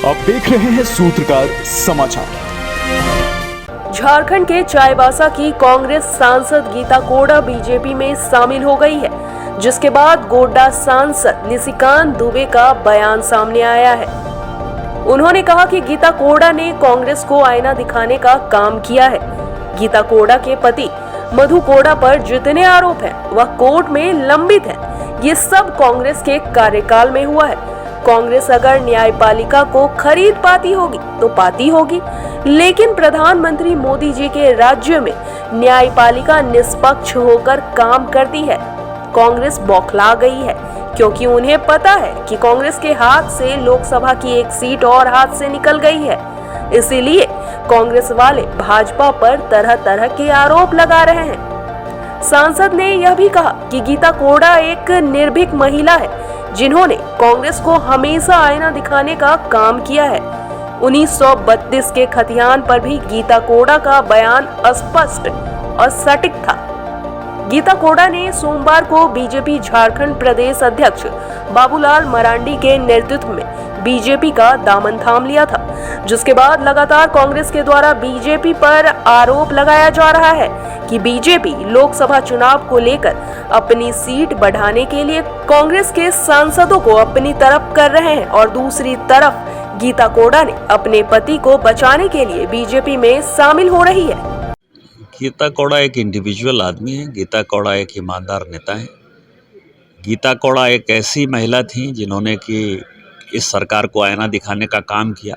आप देख रहे हैं सूत्रकार समाचार। झारखंड के चाईबासा की कांग्रेस सांसद गीता कोड़ा बीजेपी में शामिल हो गई है, जिसके बाद गोड्डा सांसद निशिकांत दुबे का बयान सामने आया है। उन्होंने कहा कि गीता कोड़ा ने कांग्रेस को आईना दिखाने का काम किया है। गीता कोड़ा के पति मधु कोड़ा पर जितने आरोप हैं वह कोर्ट में लंबित है। ये सब कांग्रेस के कार्यकाल में हुआ है। कांग्रेस अगर न्यायपालिका को खरीद पाती होगी तो पाती होगी, लेकिन प्रधानमंत्री मोदी जी के राज्य में न्यायपालिका निष्पक्ष होकर काम करती है। कांग्रेस बौखला गई है क्योंकि उन्हें पता है कि कांग्रेस के हाथ से लोकसभा की एक सीट और हाथ से निकल गई है। इसीलिए कांग्रेस वाले भाजपा पर तरह तरह के आरोप लगा रहे हैं। सांसद ने यह भी कहा कि गीता कोड़ा एक निर्भीक महिला है जिन्होंने कांग्रेस को हमेशा आईना दिखाने का काम किया है। 1932 के खतियान पर भी गीता कोड़ा का बयान स्पष्ट और सटीक था। गीता कोड़ा ने सोमवार को बीजेपी झारखंड प्रदेश अध्यक्ष बाबूलाल मरांडी के नेतृत्व में बीजेपी का दामन थाम लिया था, जिसके बाद लगातार कांग्रेस के द्वारा बीजेपी पर आरोप लगाया जा रहा है कि बीजेपी लोकसभा चुनाव को लेकर अपनी सीट बढ़ाने के लिए कांग्रेस के सांसदों को अपनी तरफ कर रहे हैं और दूसरी तरफ गीता कोड़ा ने अपने पति को बचाने के लिए बीजेपी में शामिल हो रही है। गीता कोड़ा एक इंडिविजुअल आदमी है। गीता कोड़ा एक ईमानदार नेता है। गीता कोड़ा एक ऐसी महिला थी जिन्होंने कि इस सरकार को आईना दिखाने का काम किया।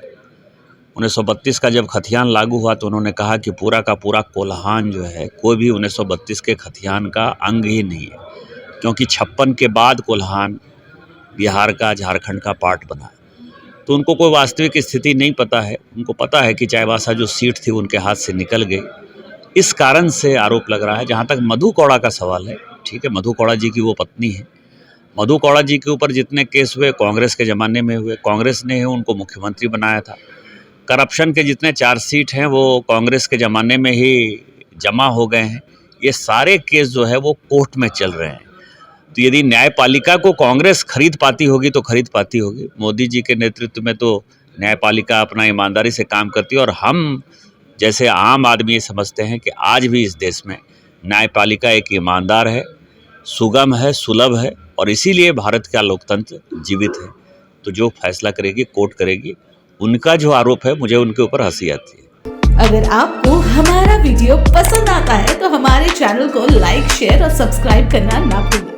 1932 का जब खतियान लागू हुआ तो उन्होंने कहा कि पूरा का पूरा कोल्हान जो है कोई भी 1932 के खतियान का अंग ही नहीं है, क्योंकि 56 के बाद कोल्हान बिहार का, झारखंड का पार्ट बना। तो उनको कोई वास्तविक स्थिति नहीं पता है। उनको पता है कि चाईबासा जो सीट थी उनके हाथ से निकल गई। इस कारण से आरोप लग रहा है। जहाँ तक मधु कोड़ा का सवाल है, ठीक है, मधु कोड़ा जी की वो पत्नी है। मधु कोड़ा जी के ऊपर जितने केस हुए कांग्रेस के ज़माने में हुए, कांग्रेस ने उनको मुख्यमंत्री बनाया था। करप्शन के जितने चार्जशीट हैं वो कांग्रेस के ज़माने में ही जमा हो गए हैं। ये सारे केस जो है वो कोर्ट में चल रहे हैं। तो यदि न्यायपालिका को कांग्रेस खरीद पाती होगी तो खरीद पाती होगी। मोदी जी के नेतृत्व में तो न्यायपालिका अपना ईमानदारी से काम करती है और हम जैसे आम आदमी ये समझते हैं कि आज भी इस देश में न्यायपालिका एक ईमानदार है, सुगम है, सुलभ है और इसीलिए भारत का लोकतंत्र जीवित है। तो जो फैसला करेगी कोर्ट करेगी। उनका जो आरोप है मुझे उनके ऊपर हंसी आती है। अगर आपको हमारा वीडियो पसंद आता है तो हमारे चैनल को लाइक, शेयर और सब्सक्राइब करना ना भूलें।